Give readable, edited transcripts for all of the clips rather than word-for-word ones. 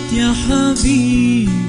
يا حبيبي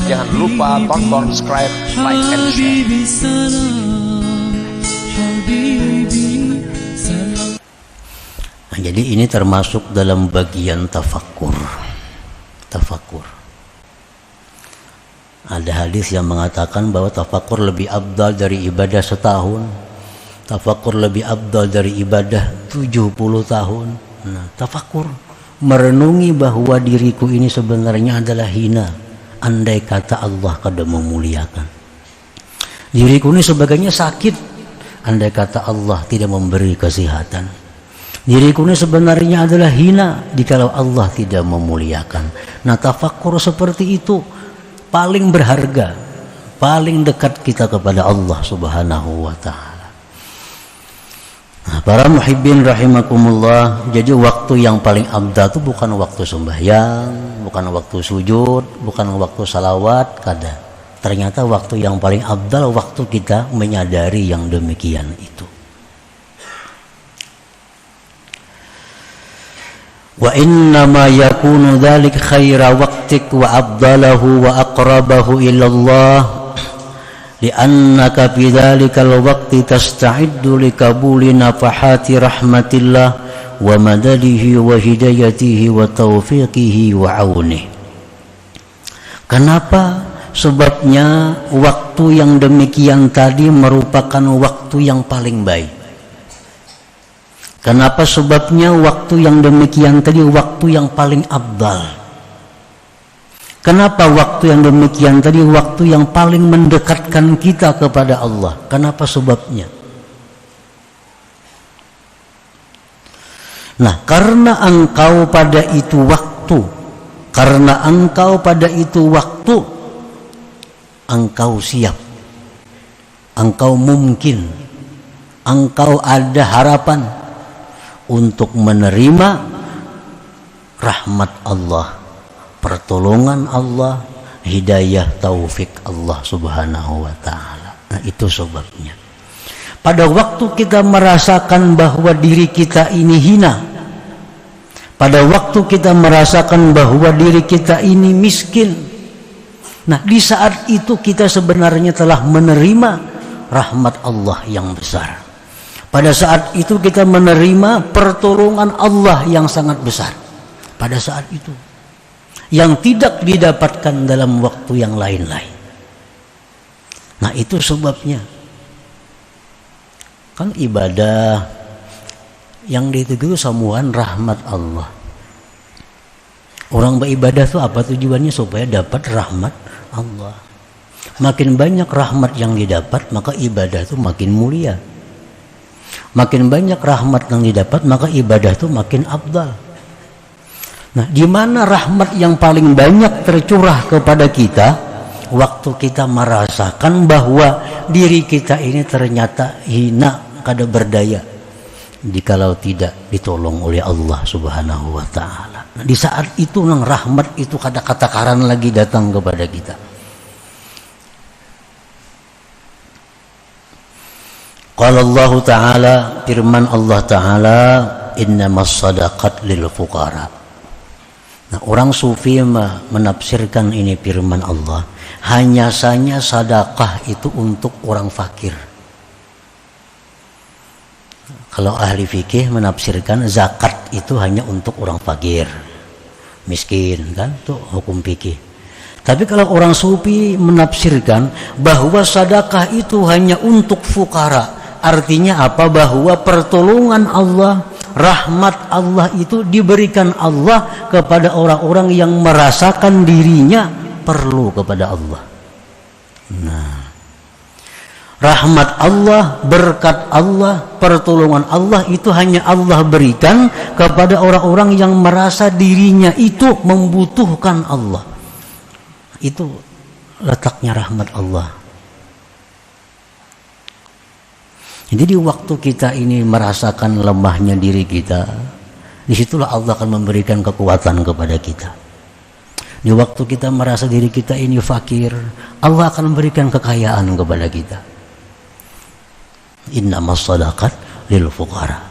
Jangan lupa tonton, subscribe, like, and share. حبيبي سلام حبيبي سلام. Nah, jadi ini termasuk dalam bagian tafakkur. Tafakkur. Ada hadis yang mengatakan bahwa tafakkur lebih afdal dari ibadah setahun. Tafakkur lebih afdal dari ibadah 70 tahun. Nah, tafakkur merenungi bahwa diriku ini sebenarnya adalah hina andai kata Allah kada memuliakan. Diriku ini sebagainya sakit andai kata Allah tidak memberi kesehatan. Diriku ini sebenarnya adalah hina jikalau Allah tidak memuliakan. Nah, tafakkur seperti itu paling berharga, paling dekat kita kepada Allah Subhanahu wa ta'ala. Nah, para muhibbin rahimakumullah, jadi waktu yang paling abdah itu bukan waktu sembahyang, bukan waktu sujud, bukan waktu salawat, kada. Ternyata waktu yang paling abdal waktu kita menyadari yang demikian itu. Wa innama yakunu dzalik khaira waqtik wa afdalahu wa aqrabahu ilallah li'annaka fi dzalikal waqti tasta'iddu likabuli nafahati rahmatillah wa madadihi wa hidayatihi wa taufiqihi wa aunihi. Kenapa? Sebabnya waktu yang demikian tadi merupakan waktu yang paling baik. Kenapa? Sebabnya waktu yang demikian tadi waktu yang paling afdal. Kenapa waktu yang demikian tadi waktu yang paling mendekatkan kita kepada Allah? Kenapa sebabnya? Nah, karena engkau pada itu waktu, engkau siap, engkau mungkin, engkau ada harapan untuk menerima rahmat Allah, pertolongan Allah, hidayah taufik Allah Subhanahu wa ta'ala. Nah, itu sebabnya pada waktu kita merasakan bahwa diri kita ini hina, pada waktu kita merasakan bahwa diri kita ini miskin, nah di saat itu kita sebenarnya telah menerima rahmat Allah yang besar. Pada saat itu kita menerima pertolongan Allah yang sangat besar. Pada saat itu yang tidak didapatkan dalam waktu yang lain-lain. Nah, itu sebabnya kan ibadah yang dituju sambungan rahmat Allah. Orang beribadah itu apa tujuannya? Supaya dapat rahmat Allah. Makin banyak rahmat yang didapat, maka ibadah itu makin mulia. Makin banyak rahmat yang didapat, maka ibadah itu makin afdal. Nah, di mana rahmat yang paling banyak tercurah kepada kita? Waktu kita merasakan bahwa diri kita ini ternyata hina, kada berdaya, jikalau tidak ditolong oleh Allah Subhanahu wa ta'ala. Nah, di saat itu nang rahmat itu kada kata-karan lagi datang kepada kita. Qala Allah Ta'ala, firman Allah Ta'ala, innamas sadaqat lil fuqara. Nah, orang sufi menafsirkan ini firman Allah, hanya saja sedekah itu untuk orang fakir. Kalau ahli fikih menafsirkan zakat itu hanya untuk orang fakir, miskin, kan? Itu hukum fikih. Tapi kalau orang sufi menafsirkan bahwa sedekah itu hanya untuk fukara, artinya apa? Bahwa pertolongan Allah, rahmat Allah itu diberikan Allah kepada orang-orang yang merasakan dirinya perlu kepada Allah. Nah, rahmat Allah, berkat Allah, pertolongan Allah itu hanya Allah berikan kepada orang-orang yang merasa dirinya itu membutuhkan Allah. Itu letaknya rahmat Allah. Jadi di waktu kita ini merasakan lemahnya diri kita, disitulah Allah akan memberikan kekuatan kepada kita. Di waktu kita merasa diri kita ini fakir, Allah akan memberikan kekayaan kepada kita. Innamas shadaqat lil fuqara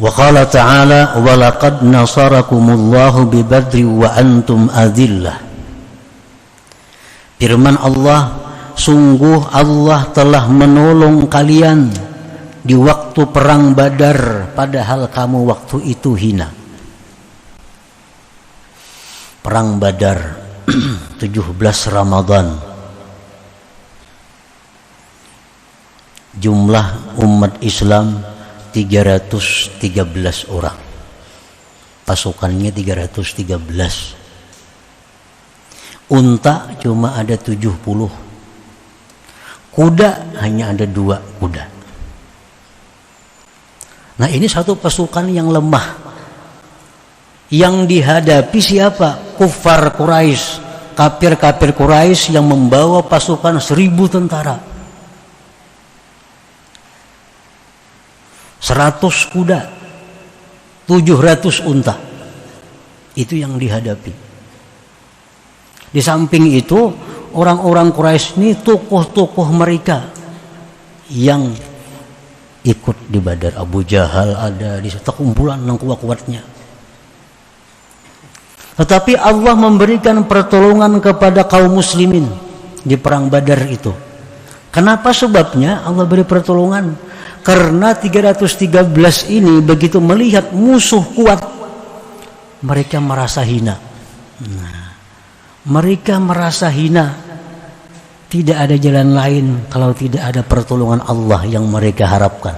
Wa qala ta'ala wa laqad nasarakumullahu bi badri wa antum adillah. Firman Allah, sungguh Allah telah menolong kalian di waktu perang Badar padahal kamu waktu itu hina. Perang Badar 17 Ramadan. Jumlah umat Islam 313 orang. Pasukannya 313. Unta cuma ada 70. Kuda hanya ada 2 kuda. Nah, ini satu pasukan yang lemah. Yang dihadapi siapa? Kufar Quraisy, kafir-kafir Quraisy yang membawa pasukan 1000 tentara. 100 kuda, 700 unta. Itu yang dihadapi. Di samping itu, orang-orang Quraisy ini tokoh-tokoh mereka yang ikut di Badar. Abu Jahal ada di situ, kumpulan yang kuat-kuatnya. Tetapi Allah memberikan pertolongan kepada kaum muslimin di perang Badar itu. Kenapa sebabnya Allah beri pertolongan? Karena 313 ini begitu melihat musuh kuat, mereka merasa hina. Mereka merasa hina. Tidak ada jalan lain kalau tidak ada pertolongan Allah yang mereka harapkan.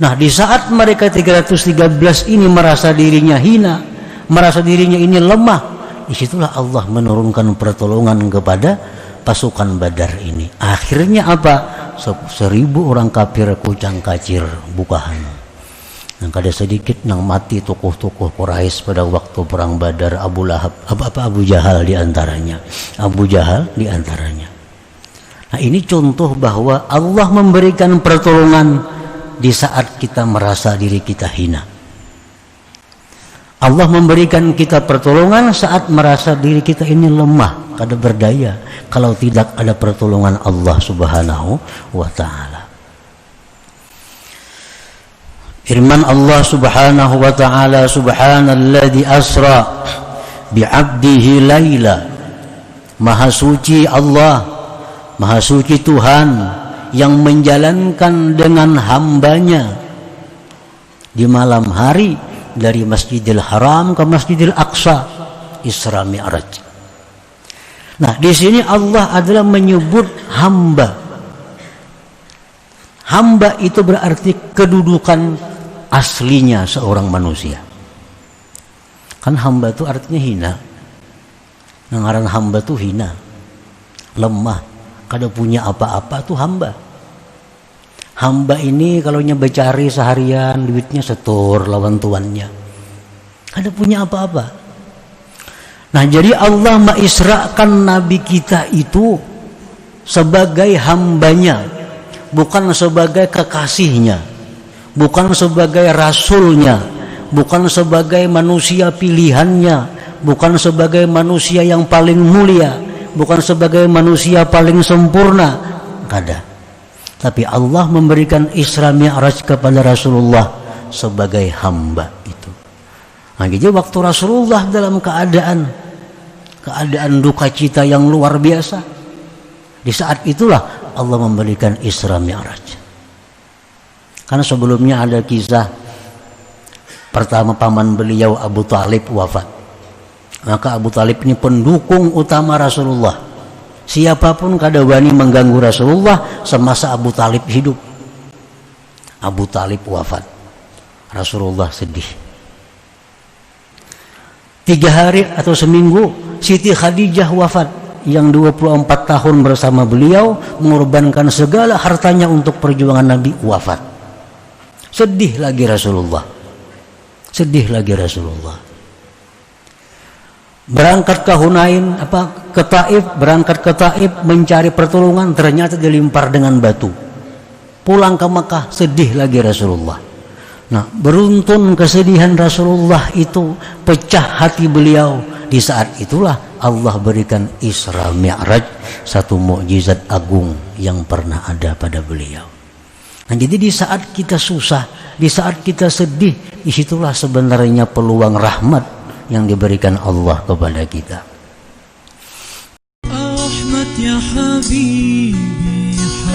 Nah, di saat mereka 313 ini merasa dirinya hina, merasa dirinya ini lemah, disitulah Allah menurunkan pertolongan kepada pasukan Badar ini. Akhirnya apa? 1000 orang kafir kucang kacir bukahan. Yang kada sedikit yang mati tokoh-tokoh Quraisy pada waktu perang Badar. Abu Lahab, Abu Jahal diantaranya. Abu Jahal diantaranya. Nah, ini contoh bahwa Allah memberikan pertolongan di saat kita merasa diri kita hina. Allah memberikan kita pertolongan saat merasa diri kita ini lemah, kada berdaya, kalau tidak ada pertolongan Allah Subhanahu wa ta'ala. Firman Allah Subhanahu wa ta'ala, subhanalladzi asra bi'abdihi laila. Maha suci Allah, maha suci Tuhan yang menjalankan dengan hambanya di malam hari dari Masjidil Haram ke Masjidil Aqsa, Isra Mi'raj. Nah, di sini Allah adalah menyebut hamba. Hamba itu berarti kedudukan aslinya seorang manusia. Kan hamba itu artinya hina. Ngaran hamba itu hina, lemah, kada punya apa-apa tuh hamba. Hamba ini kalau becari seharian duitnya setor lawan tuannya, kada punya apa-apa. Nah, jadi Allah mengisrakan Nabi kita itu sebagai hambanya, bukan sebagai kekasihnya, bukan sebagai rasulnya, bukan sebagai manusia pilihannya, bukan sebagai manusia yang paling mulia, bukan sebagai manusia paling sempurna, kada. Tapi Allah memberikan Isra Mi'raj kepada Rasulullah sebagai hamba itu. Nah, jadi waktu Rasulullah dalam keadaan duka cita yang luar biasa, di saat itulah Allah memberikan Isra Mi'raj. Karena sebelumnya ada kisah pertama paman beliau Abu Talib wafat. Maka Abu Talib ini pendukung utama Rasulullah. Siapapun kada wani mengganggu Rasulullah semasa Abu Talib hidup. Abu Talib wafat, Rasulullah sedih. 3 hari atau seminggu Siti Khadijah wafat, yang 24 tahun bersama beliau mengorbankan segala hartanya untuk perjuangan Nabi, wafat. Sedih lagi Rasulullah. Sedih lagi Rasulullah. Berangkat ke Hunain, ke Taif, berangkat ke Taif mencari pertolongan, ternyata dilempar dengan batu. Pulang ke Mekah, sedih lagi Rasulullah. Nah, beruntun kesedihan Rasulullah itu, pecah hati beliau. Di saat itulah Allah berikan Isra Mi'raj, satu mukjizat agung yang pernah ada pada beliau. Nah, jadi di saat kita susah, Di saat kita sedih, disitulah sebenarnya peluang rahmat yang diberikan Allah kepada kita. Ahmad ya Habibi,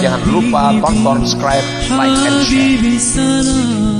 Jangan lupa tonton, subscribe, like, and share. Habibi salam.